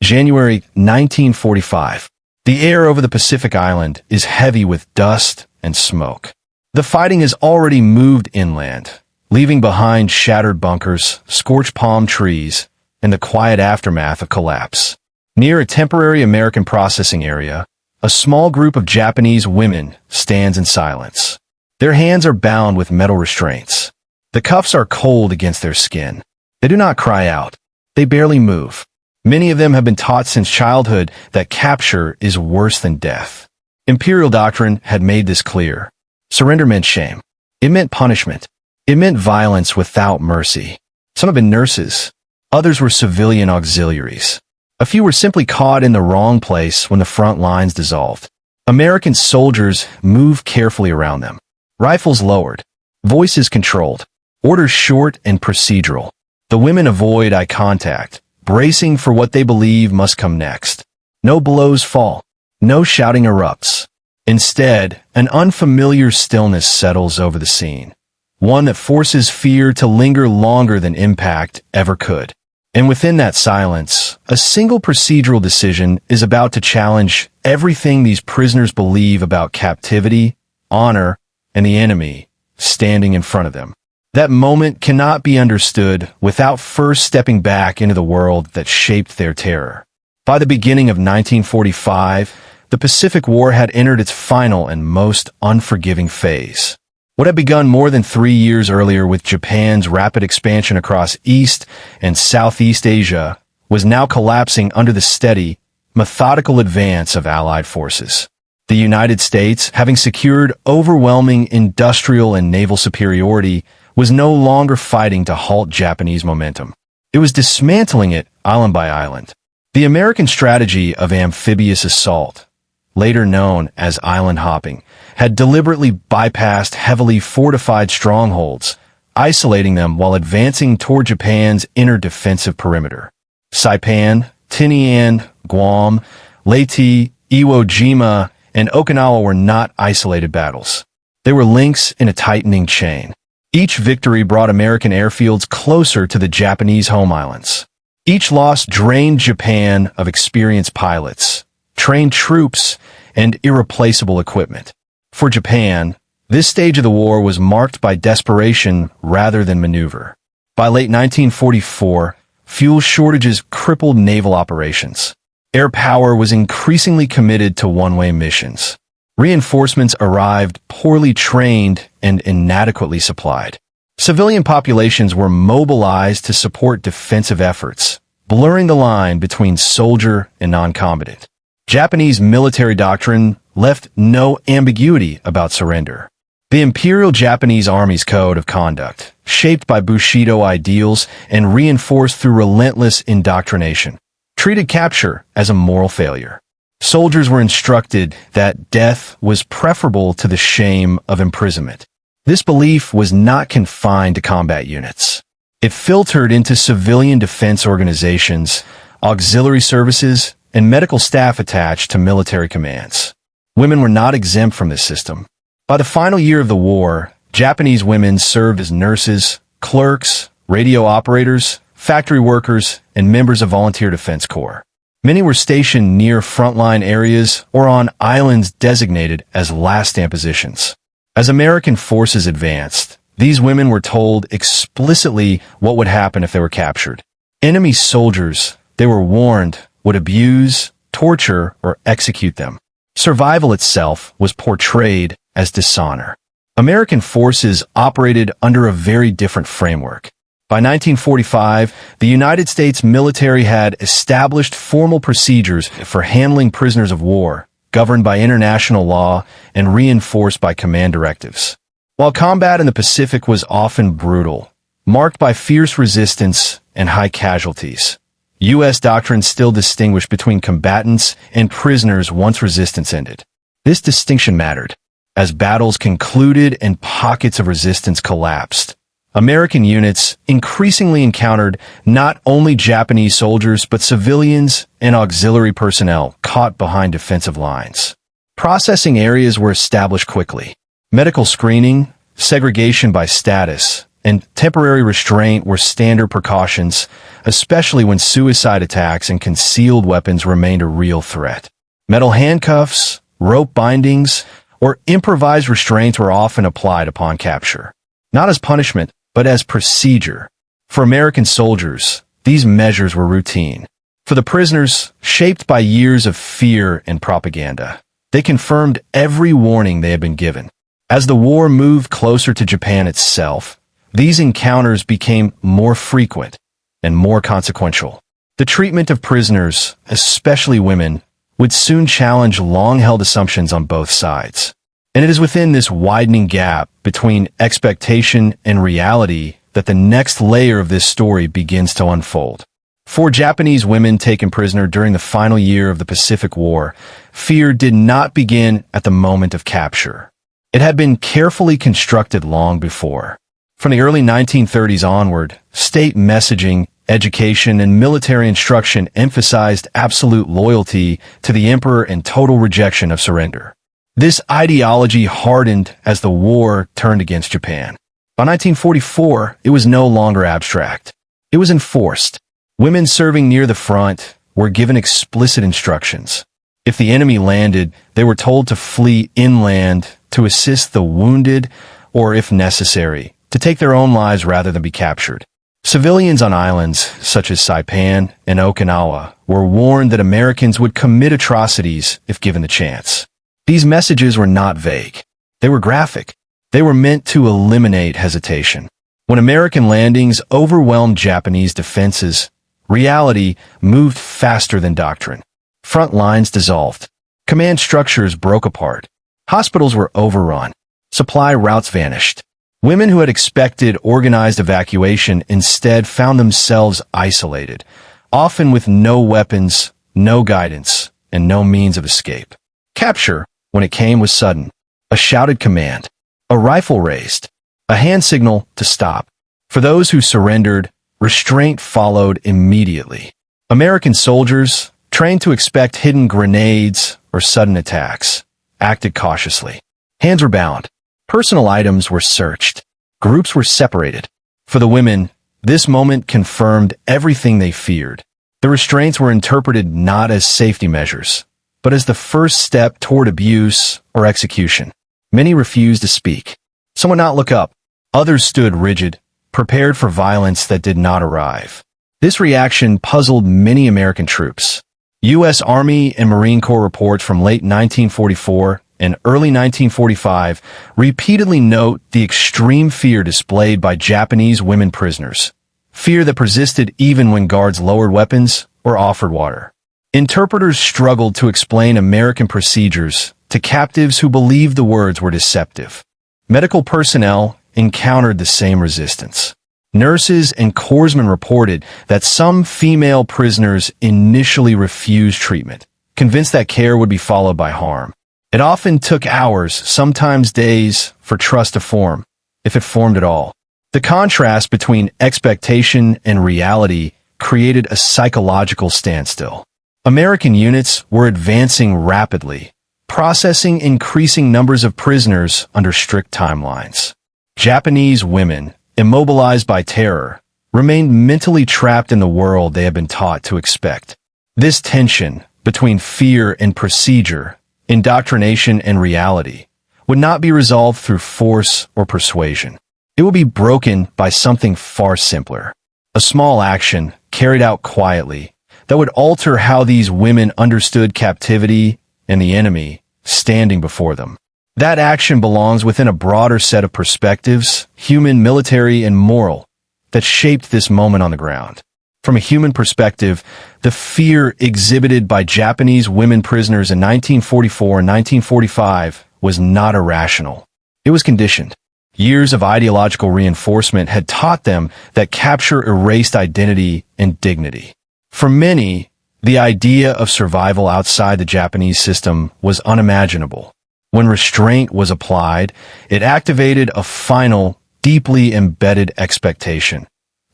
January 1945. The air over the Pacific Island is heavy with dust and smoke. The fighting has already moved inland, leaving behind shattered bunkers, scorched palm trees, and the quiet aftermath of collapse. Near a temporary American processing area, a small group of Japanese women stands in silence. Their hands are bound with metal restraints. The cuffs are cold against their skin. They do not cry out. They barely move. Many of them have been taught since childhood that capture is worse than death. Imperial doctrine had made this clear. Surrender meant shame. It meant punishment. It meant violence without mercy. Some have been nurses. Others were civilian auxiliaries. A few were simply caught in the wrong place when the front lines dissolved. American soldiers moved carefully around them. Rifles lowered. Voices controlled. Orders short and procedural. The women avoid eye contact, bracing for what they believe must come next. No blows fall. No shouting erupts. Instead, an unfamiliar stillness settles over the scene. One that forces fear to linger longer than impact ever could. And within that silence, a single procedural decision is about to challenge everything these prisoners believe about captivity, honor, and the enemy standing in front of them. That moment cannot be understood without first stepping back into the world that shaped their terror. By the beginning of 1945, the Pacific War had entered its final and most unforgiving phase. What had begun more than 3 years earlier with Japan's rapid expansion across East and Southeast Asia was now collapsing under the steady, methodical advance of Allied forces. The United States, having secured overwhelming industrial and naval superiority, was no longer fighting to halt Japanese momentum. It was dismantling it island by island. The American strategy of amphibious assault, later known as island hopping, had deliberately bypassed heavily fortified strongholds, isolating them while advancing toward Japan's inner defensive perimeter. Saipan, Tinian, Guam, Leyte, Iwo Jima, and Okinawa were not isolated battles. They were links in a tightening chain. Each victory brought American airfields closer to the Japanese home islands. Each loss drained Japan of experienced pilots, trained troops, and irreplaceable equipment. For Japan, this stage of the war was marked by desperation rather than maneuver. By late 1944, fuel shortages crippled naval operations. Air power was increasingly committed to one-way missions. Reinforcements arrived poorly trained and inadequately supplied. Civilian populations were mobilized to support defensive efforts, blurring the line between soldier and non-combatant. Japanese military doctrine left no ambiguity about surrender. The Imperial Japanese Army's code of conduct, shaped by Bushido ideals and reinforced through relentless indoctrination, treated capture as a moral failure. Soldiers were instructed that death was preferable to the shame of imprisonment. This belief was not confined to combat units. It filtered into civilian defense organizations, auxiliary services, and medical staff attached to military commands. Women were not exempt from this system. By the final year of the war, Japanese women served as nurses, clerks, radio operators, factory workers, and members of volunteer defense corps. Many were stationed near frontline areas or on islands designated as last-stand positions. As American forces advanced, these women were told explicitly what would happen if they were captured. Enemy soldiers, they were warned, would abuse, torture, or execute them. Survival itself was portrayed as dishonor. American forces operated under a very different framework. By 1945, the United States military had established formal procedures for handling prisoners of war, governed by international law and reinforced by command directives. While combat in the Pacific was often brutal, marked by fierce resistance and high casualties, U.S. doctrine still distinguished between combatants and prisoners once resistance ended. This distinction mattered. As battles concluded and pockets of resistance collapsed, American units increasingly encountered not only Japanese soldiers but civilians and auxiliary personnel caught behind defensive lines. Processing areas were established quickly. Medical screening, segregation by status, and temporary restraint were standard precautions, especially when suicide attacks and concealed weapons remained a real threat. Metal handcuffs, rope bindings, or improvised restraints were often applied upon capture, not as punishment, but as procedure. For American soldiers, these measures were routine. For the prisoners, shaped by years of fear and propaganda, they confirmed every warning they had been given. As the war moved closer to Japan itself, these encounters became more frequent and more consequential. The treatment of prisoners, especially women, would soon challenge long-held assumptions on both sides. And it is within this widening gap between expectation and reality that the next layer of this story begins to unfold. For Japanese women taken prisoner during the final year of the Pacific War, fear did not begin at the moment of capture. It had been carefully constructed long before. From the early 1930s onward, state messaging, education, and military instruction emphasized absolute loyalty to the emperor and total rejection of surrender. This ideology hardened as the war turned against Japan. By 1944, it was no longer abstract. It was enforced. Women serving near the front were given explicit instructions. If the enemy landed, they were told to flee inland to assist the wounded, or if necessary, to take their own lives rather than be captured. Civilians on islands such as Saipan and Okinawa were warned that Americans would commit atrocities if given the chance. These messages were not vague. They were graphic. They were meant to eliminate hesitation. When American landings overwhelmed Japanese defenses, reality moved faster than doctrine. Front lines dissolved. Command structures broke apart. Hospitals were overrun. Supply routes vanished. Women who had expected organized evacuation instead found themselves isolated, often with no weapons, no guidance, and no means of escape. Capture, when it came, was sudden. A shouted command. A rifle raised. A hand signal to stop. For those who surrendered, restraint followed immediately. American soldiers, trained to expect hidden grenades or sudden attacks, acted cautiously. Hands were bound. Personal items were searched. Groups were separated. For the women, this moment confirmed everything they feared. The restraints were interpreted not as safety measures, but as the first step toward abuse or execution. Many refused to speak. Some would not look up. Others stood rigid, prepared for violence that did not arrive. This reaction puzzled many American troops. U.S. Army and Marine Corps reports from late 1944 and early 1945 repeatedly note the extreme fear displayed by Japanese women prisoners, fear that persisted even when guards lowered weapons or offered water. Interpreters struggled to explain American procedures to captives who believed the words were deceptive. Medical personnel encountered the same resistance. Nurses and corpsmen reported that some female prisoners initially refused treatment, convinced that care would be followed by harm. It often took hours, sometimes days, for trust to form, if it formed at all. The contrast between expectation and reality created a psychological standstill. American units were advancing rapidly, processing increasing numbers of prisoners under strict timelines. Japanese women, immobilized by terror, remained mentally trapped in the world they had been taught to expect. This tension between fear and procedure, indoctrination and reality, would not be resolved through force or persuasion. It would be broken by something far simpler. A small action, carried out quietly, that would alter how these women understood captivity and the enemy standing before them. That action belongs within a broader set of perspectives, human, military, and moral, that shaped this moment on the ground. From a human perspective, the fear exhibited by Japanese women prisoners in 1944 and 1945 was not irrational. It was conditioned. Years of ideological reinforcement had taught them that capture erased identity and dignity. For many, the idea of survival outside the Japanese system was unimaginable. When restraint was applied, it activated a final, deeply embedded expectation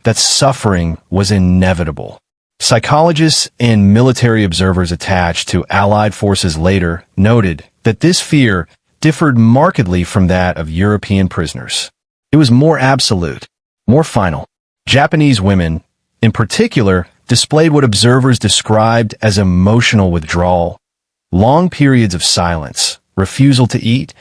that suffering was inevitable. Psychologists and military observers attached to Allied forces later noted that this fear differed markedly from that of European prisoners. It was more absolute, more final. Japanese women, in particular, displayed what observers described as emotional withdrawal, long periods of silence, refusal to eat,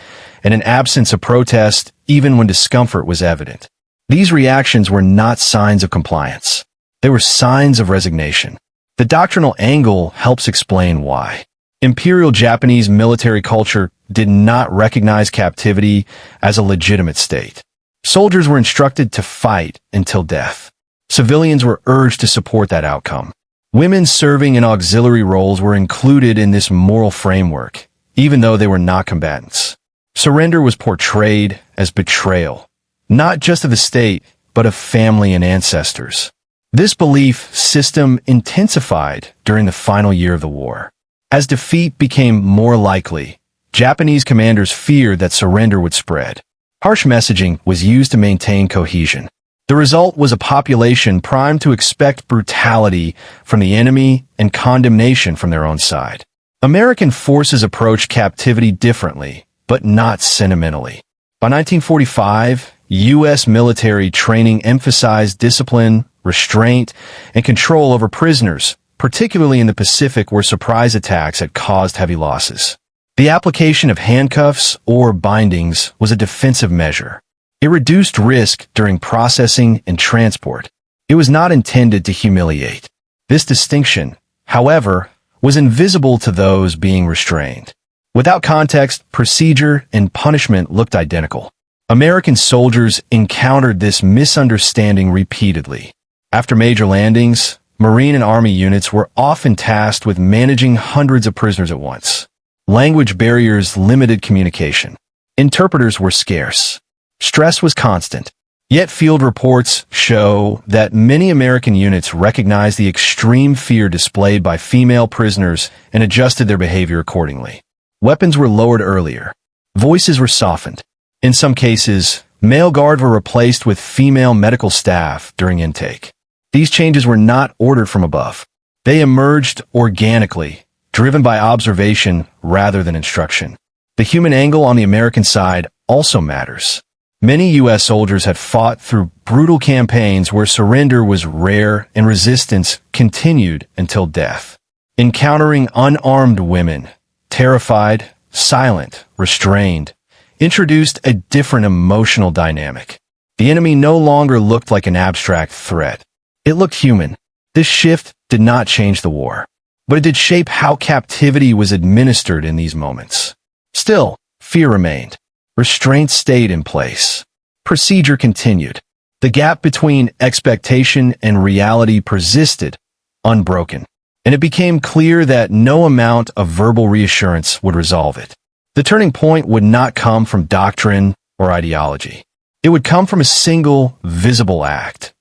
and an absence of protest even when discomfort was evident. These reactions were not signs of compliance. They were signs of resignation. The doctrinal angle helps explain why. Imperial Japanese military culture did not recognize captivity as a legitimate state. Soldiers were instructed to fight until death. Civilians were urged to support that outcome. Women serving in auxiliary roles were included in this moral framework, even though they were not combatants. Surrender was portrayed as betrayal, not just of the state, but of family and ancestors. This belief system intensified during the final year of the war. As defeat became more likely, Japanese commanders feared that surrender would spread. Harsh messaging was used to maintain cohesion. The result was a population primed to expect brutality from the enemy and condemnation from their own side. American forces approached captivity differently, but not sentimentally. By 1945, U.S. military training emphasized discipline, restraint, and control over prisoners, particularly in the Pacific where surprise attacks had caused heavy losses. The application of handcuffs or bindings was a defensive measure. It reduced risk during processing and transport. It was not intended to humiliate. This distinction, however, was invisible to those being restrained. Without context, procedure and punishment looked identical. American soldiers encountered this misunderstanding repeatedly. After major landings, Marine and Army units were often tasked with managing hundreds of prisoners at once. Language barriers limited communication. Interpreters were scarce. Stress was constant. Yet field reports show that many American units recognized the extreme fear displayed by female prisoners and adjusted their behavior accordingly. Weapons were lowered earlier. Voices were softened. In some cases, male guards were replaced with female medical staff during intake. These changes were not ordered from above. They emerged organically, driven by observation rather than instruction. The human angle on the American side also matters. Many U.S. soldiers had fought through brutal campaigns where surrender was rare and resistance continued until death. Encountering unarmed women, terrified, silent, restrained, introduced a different emotional dynamic. The enemy no longer looked like an abstract threat. It looked human. This shift did not change the war, but it did shape how captivity was administered in these moments. Still, fear remained. Restraint stayed in place. Procedure continued. The gap between expectation and reality persisted, unbroken, and it became clear that no amount of verbal reassurance would resolve it. The turning point would not come from doctrine or ideology. It would come from a single, visible act,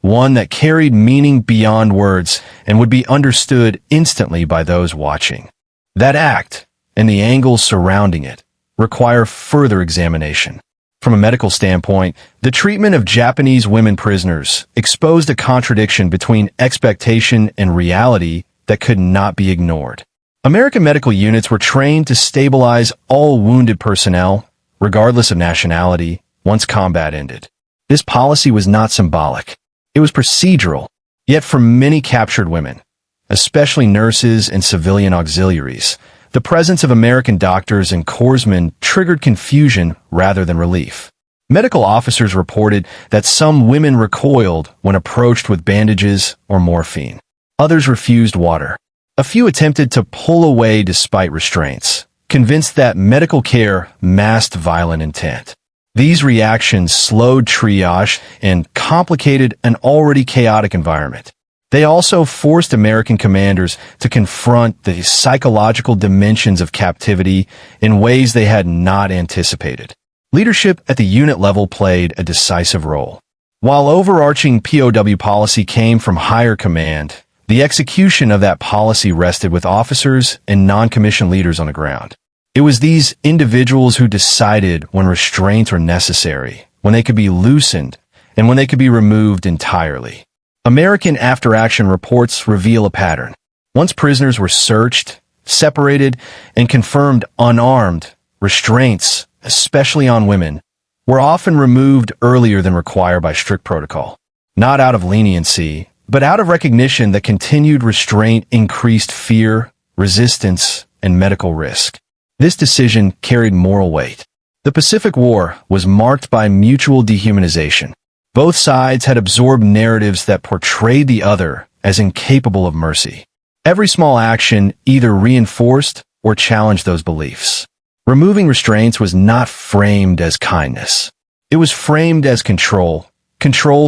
one that carried meaning beyond words and would be understood instantly by those watching. That act, and the angles surrounding it, require further examination. From a medical standpoint, the treatment of Japanese women prisoners exposed a contradiction between expectation and reality that could not be ignored. American medical units were trained to stabilize all wounded personnel, regardless of nationality, once combat ended. This policy was not symbolic. It was procedural. Yet for many captured women, especially nurses and civilian auxiliaries, the presence of American doctors and corpsmen triggered confusion rather than relief. Medical officers reported that some women recoiled when approached with bandages or morphine. Others refused water. A few attempted to pull away despite restraints, convinced that medical care masked violent intent. These reactions slowed triage and complicated an already chaotic environment. They also forced American commanders to confront the psychological dimensions of captivity in ways they had not anticipated. Leadership at the unit level played a decisive role. While overarching POW policy came from higher command, the execution of that policy rested with officers and non-commissioned leaders on the ground. It was these individuals who decided when restraints were necessary, when they could be loosened, and when they could be removed entirely. American after-action reports reveal a pattern. Once prisoners were searched, separated, and confirmed unarmed, restraints, especially on women, were often removed earlier than required by strict protocol. Not out of leniency, But out of recognition that continued restraint increased fear, resistance, and medical risk. This decision carried moral weight. The Pacific War was marked by mutual dehumanization. Both sides had absorbed narratives that portrayed the other as incapable of mercy. Every small action either reinforced or challenged those beliefs. Removing restraints was not framed as kindness. It was framed as control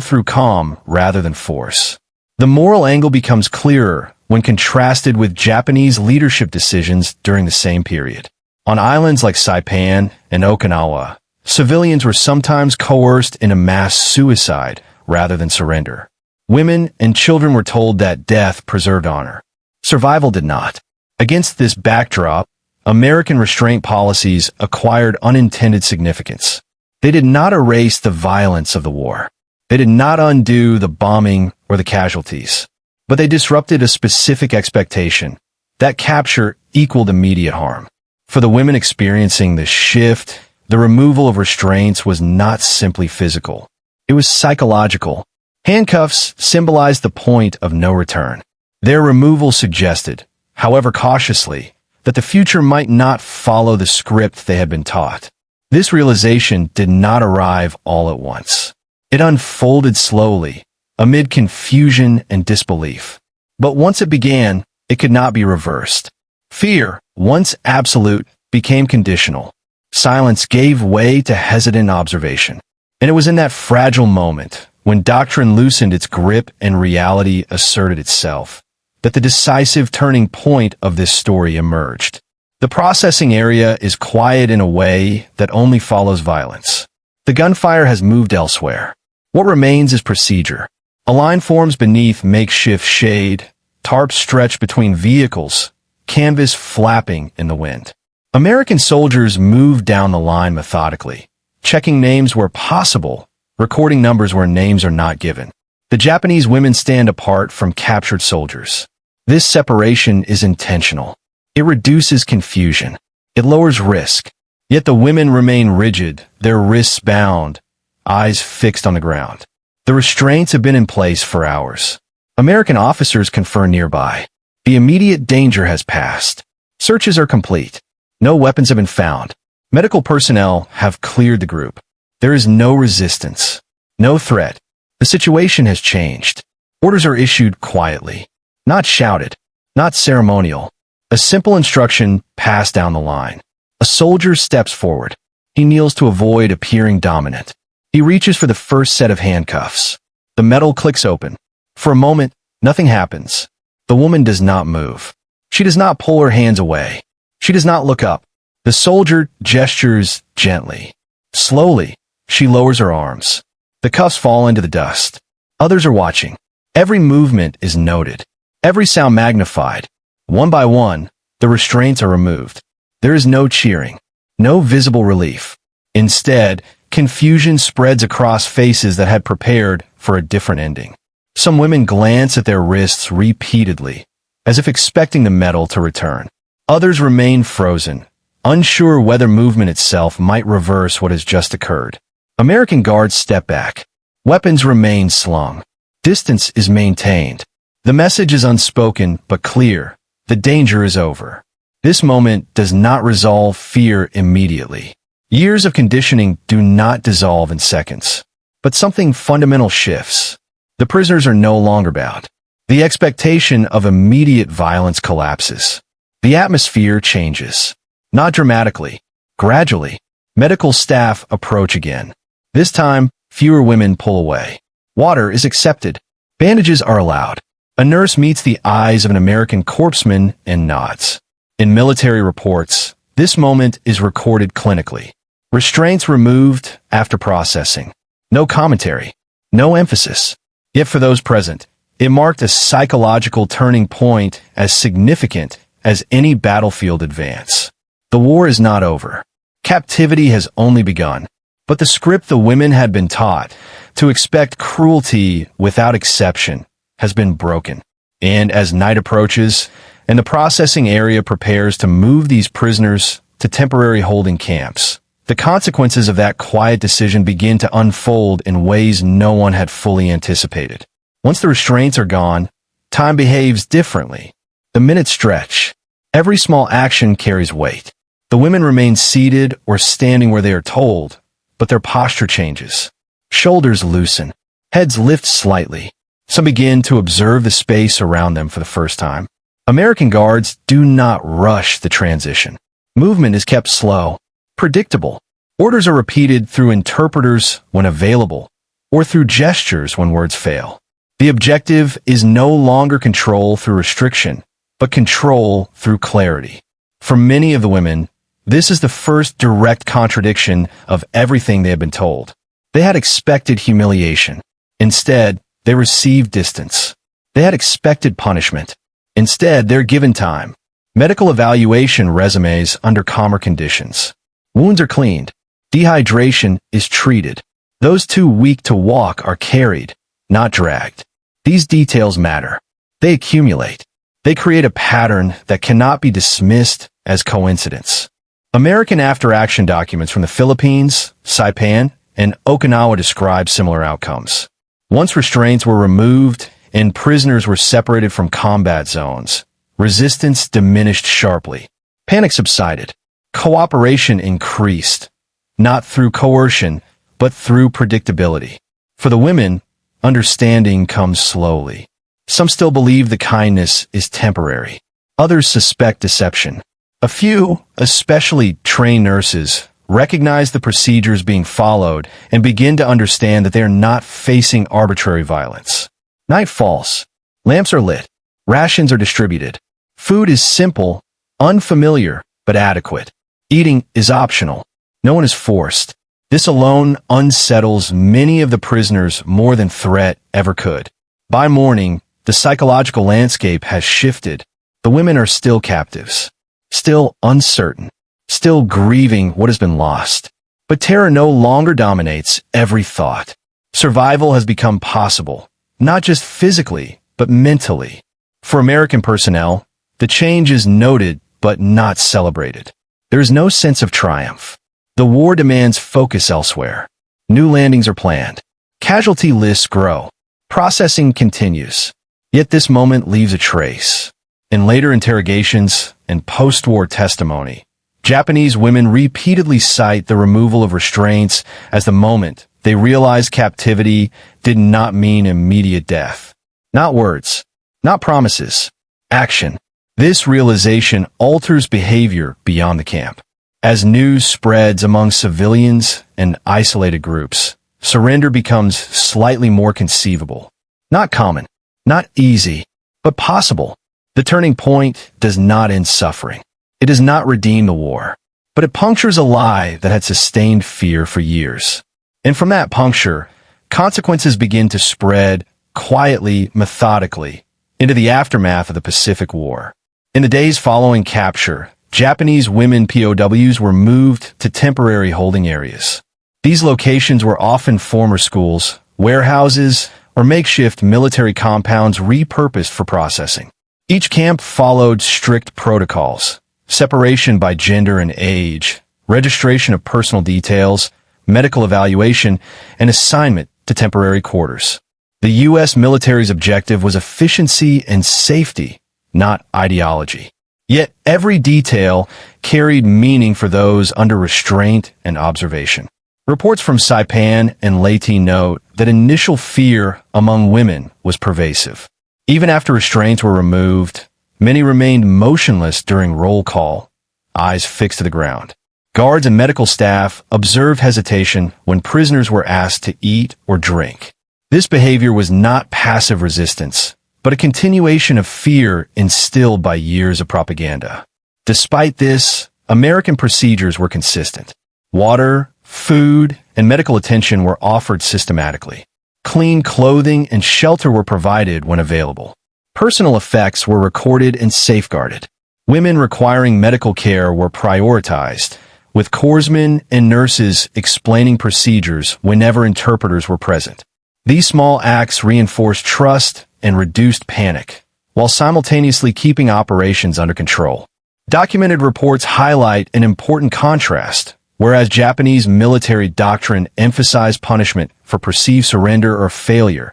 through calm rather than force. The moral angle becomes clearer when contrasted with Japanese leadership decisions during the same period. On islands like Saipan and Okinawa, civilians were sometimes coerced into mass suicide rather than surrender. Women and children were told that death preserved honor. Survival did not. Against this backdrop, American restraint policies acquired unintended significance. They did not erase the violence of the war. They did not undo the bombing or the casualties. But they disrupted a specific expectation. That capture equaled immediate harm. For the women experiencing this shift, the removal of restraints was not simply physical. It was psychological. Handcuffs symbolized the point of no return. Their removal suggested, however cautiously, that the future might not follow the script they had been taught. This realization did not arrive all at once. It unfolded slowly, amid confusion and disbelief. But once it began, it could not be reversed. Fear, once absolute, became conditional. Silence gave way to hesitant observation. And it was in that fragile moment, when doctrine loosened its grip and reality asserted itself, that the decisive turning point of this story emerged. The processing area is quiet in a way that only follows violence. The gunfire has moved elsewhere. What remains is procedure. A line forms beneath makeshift shade, tarps stretch between vehicles, canvas flapping in the wind. American soldiers move down the line methodically, checking names where possible, recording numbers where names are not given. The Japanese women stand apart from captured soldiers. This separation is intentional. It reduces confusion. It lowers risk. Yet the women remain rigid, their wrists bound, eyes fixed on the ground. The restraints have been in place for hours. American officers confer nearby. The immediate danger has passed. Searches are complete. No weapons have been found. Medical personnel have cleared the group. There is no resistance, no threat. The situation has changed. Orders are issued quietly, not shouted, not ceremonial. A simple instruction passed down the line. A soldier steps forward. He kneels to avoid appearing dominant. He reaches for the first set of handcuffs. The metal clicks open. For a moment, nothing happens. The woman does not move. She does not pull her hands away. She does not look up. The soldier gestures gently. Slowly, she lowers her arms. The cuffs fall into the dust. Others are watching. Every movement is noted. Every sound magnified. One by one, the restraints are removed. There is no cheering. No visible relief. Instead, confusion spreads across faces that had prepared for a different ending. Some women glance at their wrists repeatedly, as if expecting the metal to return. Others remain frozen, unsure whether movement itself might reverse what has just occurred. American guards step back. Weapons remain slung. Distance is maintained. The message is unspoken but clear. The danger is over. This moment does not resolve fear immediately. Years of conditioning do not dissolve in seconds. But something fundamental shifts. The prisoners are no longer bound. The expectation of immediate violence collapses. The atmosphere changes. Not dramatically, gradually. Medical staff approach again. This time, fewer women pull away. Water is accepted. Bandages are allowed. A nurse meets the eyes of an American corpsman and nods. In military reports, this moment is recorded clinically. Restraints removed after processing. No commentary. No emphasis. Yet for those present, it marked a psychological turning point as significant as any battlefield advance. The war is not over. Captivity has only begun. But the script the women had been taught, to expect cruelty without exception, has been broken. And as night approaches, and the processing area prepares to move these prisoners to temporary holding camps, the consequences of that quiet decision begin to unfold in ways no one had fully anticipated. Once the restraints are gone, time behaves differently. The minutes stretch. Every small action carries weight. The women remain seated or standing where they are told, but their posture changes. Shoulders loosen. Heads lift slightly. Some begin to observe the space around them for the first time. American guards do not rush the transition. Movement is kept slow, predictable. Orders are repeated through interpreters when available, or through gestures when words fail. The objective is no longer control through restriction, but control through clarity. For many of the women, this is the first direct contradiction of everything they had been told. They had expected humiliation. Instead, they received distance. They had expected punishment. Instead, they're given time. Medical evaluation resumes under calmer conditions. Wounds are cleaned. Dehydration is treated. Those too weak to walk are carried, not dragged. These details matter. They accumulate. They create a pattern that cannot be dismissed as coincidence. American after-action documents from the Philippines, Saipan, and Okinawa describe similar outcomes. Once restraints were removed and prisoners were separated from combat zones, resistance diminished sharply. Panic subsided. Cooperation increased, not through coercion, but through predictability. For the women, understanding comes slowly. Some still believe the kindness is temporary. Others suspect deception. A few, especially trained nurses, recognize the procedures being followed and begin to understand that they are not facing arbitrary violence. Night falls. Lamps are lit. Rations are distributed. Food is simple, unfamiliar, but adequate. Eating is optional. No one is forced. This alone unsettles many of the prisoners more than threat ever could. By morning, the psychological landscape has shifted. The women are still captives, still uncertain, still grieving what has been lost. But terror no longer dominates every thought. Survival has become possible, not just physically, but mentally. For American personnel, the change is noted but not celebrated. There is no sense of triumph. The war demands focus elsewhere. New landings are planned. Casualty lists grow. Processing continues. Yet this moment leaves a trace. In later interrogations and post-war testimony, Japanese women repeatedly cite the removal of restraints as the moment they realized captivity did not mean immediate death. Not words, not promises, action. This realization alters behavior beyond the camp. As news spreads among civilians and isolated groups, surrender becomes slightly more conceivable. Not common, not easy, but possible. The turning point does not end suffering. It does not redeem the war, but it punctures a lie that had sustained fear for years. And from that puncture, consequences begin to spread quietly, methodically, into the aftermath of the Pacific War. In the days following capture, Japanese women POWs were moved to temporary holding areas. These locations were often former schools, warehouses, or makeshift military compounds repurposed for processing. Each camp followed strict protocols: separation by gender and age, registration of personal details, medical evaluation, and assignment to temporary quarters. The U.S. military's objective was efficiency and safety, not ideology. Yet every detail carried meaning for those under restraint and observation. Reports from Saipan and Leyte note that initial fear among women was pervasive. Even after restraints were removed, many remained motionless during roll call, eyes fixed to the ground. Guards and medical staff observed hesitation when prisoners were asked to eat or drink. This behavior was not passive resistance, but a continuation of fear instilled by years of propaganda. Despite this, American procedures were consistent. Water, food, and medical attention were offered systematically. Clean clothing and shelter were provided when available. Personal effects were recorded and safeguarded. Women requiring medical care were prioritized, with corpsmen and nurses explaining procedures whenever interpreters were present. These small acts reinforced trust and reduced panic, while simultaneously keeping operations under control. Documented reports highlight an important contrast. Whereas Japanese military doctrine emphasized punishment for perceived surrender or failure,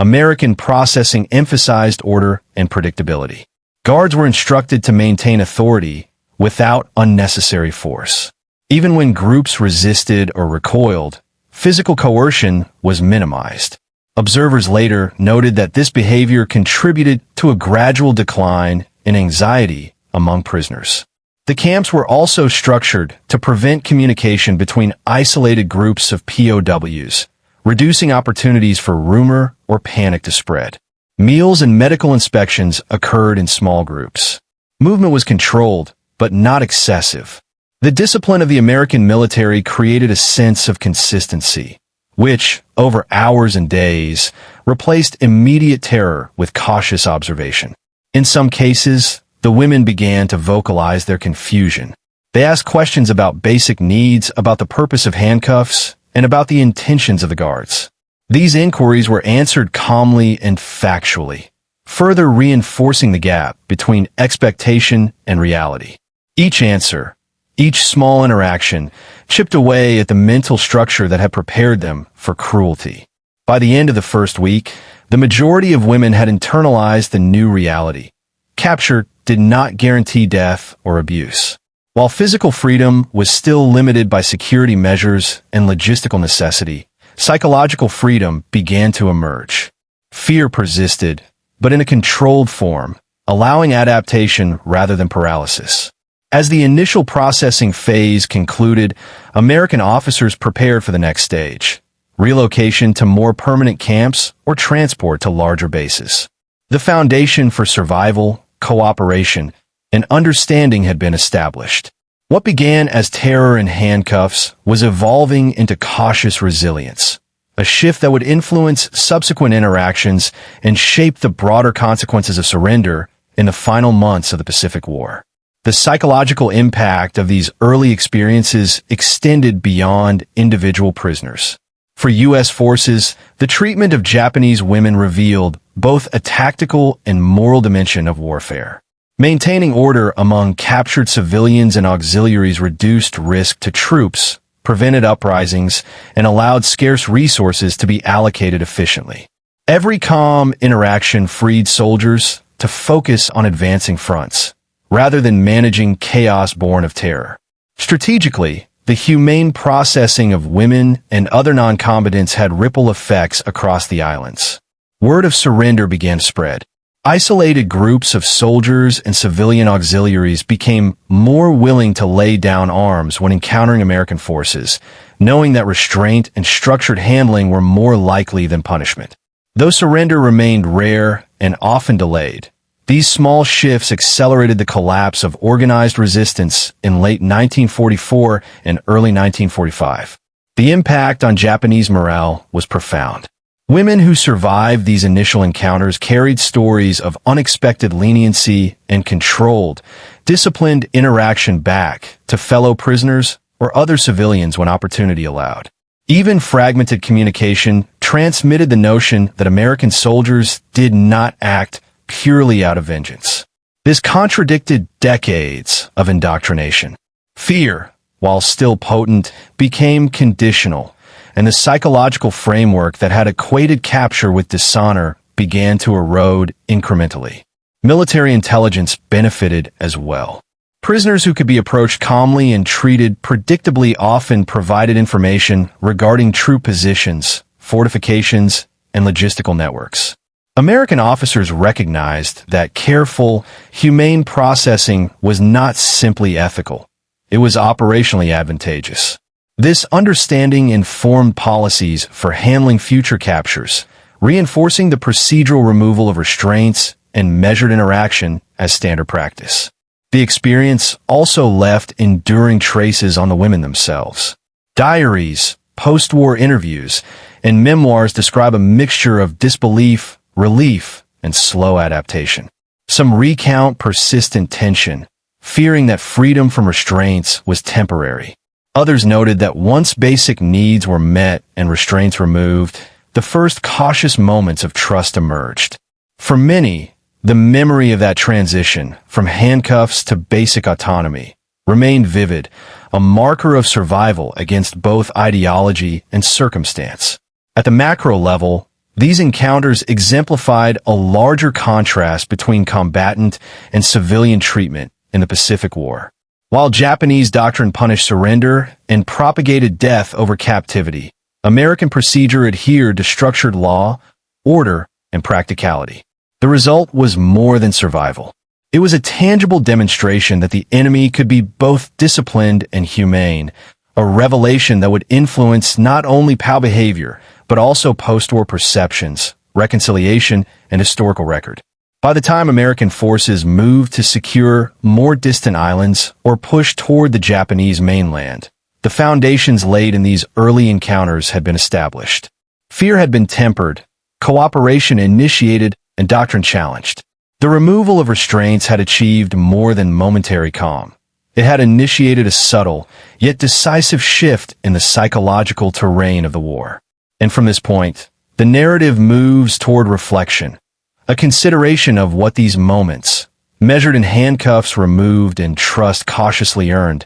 American processing emphasized order and predictability. Guards were instructed to maintain authority without unnecessary force. Even when groups resisted or recoiled, physical coercion was minimized. Observers later noted that this behavior contributed to a gradual decline in anxiety among prisoners. The camps were also structured to prevent communication between isolated groups of POWs, reducing opportunities for rumor or panic to spread. Meals and medical inspections occurred in small groups. Movement was controlled, but not excessive. The discipline of the American military created a sense of consistency, which, over hours and days, replaced immediate terror with cautious observation. In some cases, the women began to vocalize their confusion. They asked questions about basic needs, about the purpose of handcuffs, and about the intentions of the guards. These inquiries were answered calmly and factually, further reinforcing the gap between expectation and reality. Each answer, each small interaction, chipped away at the mental structure that had prepared them for cruelty. By the end of the first week, the majority of women had internalized the new reality. Capture did not guarantee death or abuse. While physical freedom was still limited by security measures and logistical necessity, psychological freedom began to emerge. Fear persisted, but in a controlled form, allowing adaptation rather than paralysis. As the initial processing phase concluded, American officers prepared for the next stage: relocation to more permanent camps or transport to larger bases. The foundation for survival, cooperation, and understanding had been established. What began as terror and handcuffs was evolving into cautious resilience, a shift that would influence subsequent interactions and shape the broader consequences of surrender in the final months of the Pacific War. The psychological impact of these early experiences extended beyond individual prisoners. For U.S. forces, the treatment of Japanese women revealed both a tactical and moral dimension of warfare. Maintaining order among captured civilians and auxiliaries reduced risk to troops, prevented uprisings, and allowed scarce resources to be allocated efficiently. Every calm interaction freed soldiers to focus on advancing fronts, rather than managing chaos born of terror. Strategically, the humane processing of women and other non-combatants had ripple effects across the islands. Word of surrender began to spread. Isolated groups of soldiers and civilian auxiliaries became more willing to lay down arms when encountering American forces, knowing that restraint and structured handling were more likely than punishment. Though surrender remained rare and often delayed, these small shifts accelerated the collapse of organized resistance in late 1944 and early 1945. The impact on Japanese morale was profound. Women who survived these initial encounters carried stories of unexpected leniency and controlled, disciplined interaction back to fellow prisoners or other civilians when opportunity allowed. Even fragmented communication transmitted the notion that American soldiers did not act purely out of vengeance. This contradicted decades of indoctrination. Fear, while still potent, became conditional, and the psychological framework that had equated capture with dishonor began to erode incrementally. Military intelligence benefited as well. Prisoners who could be approached calmly and treated predictably often provided information regarding troop positions, fortifications, and logistical networks. American officers recognized that careful, humane processing was not simply ethical. It was operationally advantageous. This understanding informed policies for handling future captures, reinforcing the procedural removal of restraints and measured interaction as standard practice. The experience also left enduring traces on the women themselves. Diaries, post-war interviews, and memoirs describe a mixture of disbelief, relief, and slow adaptation. Some recount persistent tension, fearing that freedom from restraints was temporary. Others noted that once basic needs were met and restraints removed, the first cautious moments of trust emerged. For many, the memory of that transition, from handcuffs to basic autonomy, remained vivid, a marker of survival against both ideology and circumstance. At the macro level, These encounters exemplified a larger contrast between combatant and civilian treatment in the Pacific War. While Japanese doctrine punished surrender and propagated death over captivity, American procedure adhered to structured law, order, and practicality. The result was more than survival. It was a tangible demonstration that the enemy could be both disciplined and humane, a revelation that would influence not only POW behavior, but also post-war perceptions, reconciliation, and historical record. By the time American forces moved to secure more distant islands or push toward the Japanese mainland, the foundations laid in these early encounters had been established. Fear had been tempered, cooperation initiated, and doctrine challenged. The removal of restraints had achieved more than momentary calm. It had initiated a subtle, yet decisive shift in the psychological terrain of the war. And from this point, the narrative moves toward reflection, a consideration of what these moments, measured in handcuffs removed and trust cautiously earned,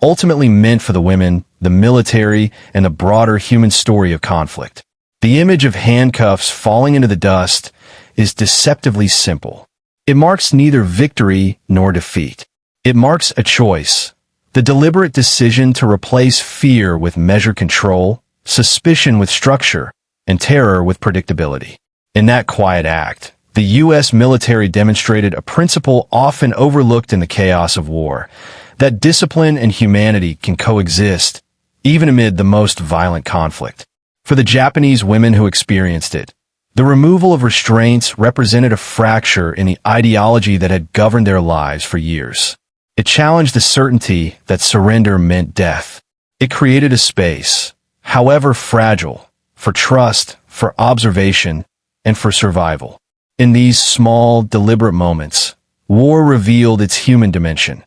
ultimately meant for the women, the military, and the broader human story of conflict. The image of handcuffs falling into the dust is deceptively simple. It marks neither victory nor defeat. It marks a choice, the deliberate decision to replace fear with measured control, suspicion with structure, and terror with predictability. In that quiet act, the U.S. military demonstrated a principle often overlooked in the chaos of war, that discipline and humanity can coexist, even amid the most violent conflict. For the Japanese women who experienced it, the removal of restraints represented a fracture in the ideology that had governed their lives for years. It challenged the certainty that surrender meant death. It created a space, however fragile, for trust, for observation, and for survival. In these small, deliberate moments, war revealed its human dimension,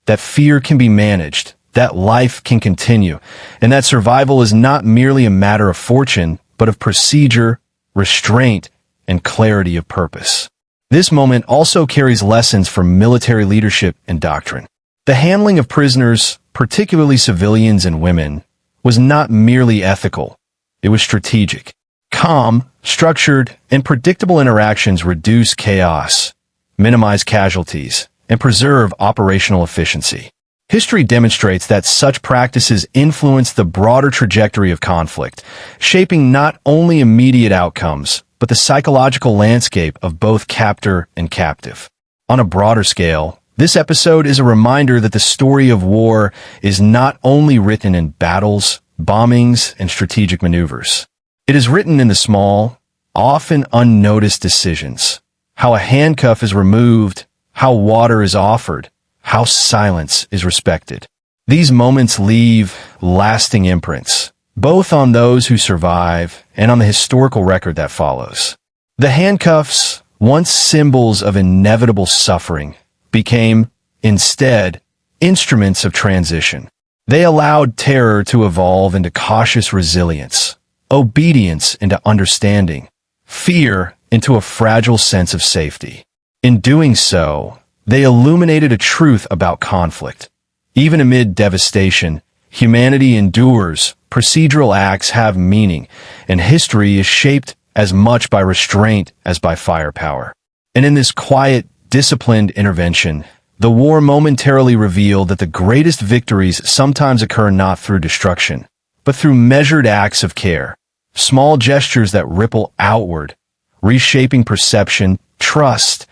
that fear can be managed, that life can continue, and that survival is not merely a matter of fortune, but of procedure, restraint, and clarity of purpose. This moment also carries lessons for military leadership and doctrine. The handling of prisoners, particularly civilians and women, was not merely ethical, it was strategic. Calm, structured, and predictable interactions reduce chaos, minimize casualties, and preserve operational efficiency. History demonstrates that such practices influence the broader trajectory of conflict, shaping not only immediate outcomes, but the psychological landscape of both captor and captive. On a broader scale, this episode is a reminder that the story of war is not only written in battles, bombings, and strategic maneuvers. It is written in the small, often unnoticed decisions. How a handcuff is removed, how water is offered, how silence is respected. These moments leave lasting imprints, both on those who survive and on the historical record that follows. The handcuffs, once symbols of inevitable suffering, became, instead, instruments of transition. They allowed terror to evolve into cautious resilience, obedience into understanding, fear into a fragile sense of safety. In doing so, they illuminated a truth about conflict. Even amid devastation, humanity endures, procedural acts have meaning, and history is shaped as much by restraint as by firepower. And in this quiet, disciplined intervention, the war momentarily revealed that the greatest victories sometimes occur not through destruction, but through measured acts of care, small gestures that ripple outward, reshaping perception, trust,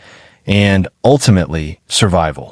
and ultimately survival.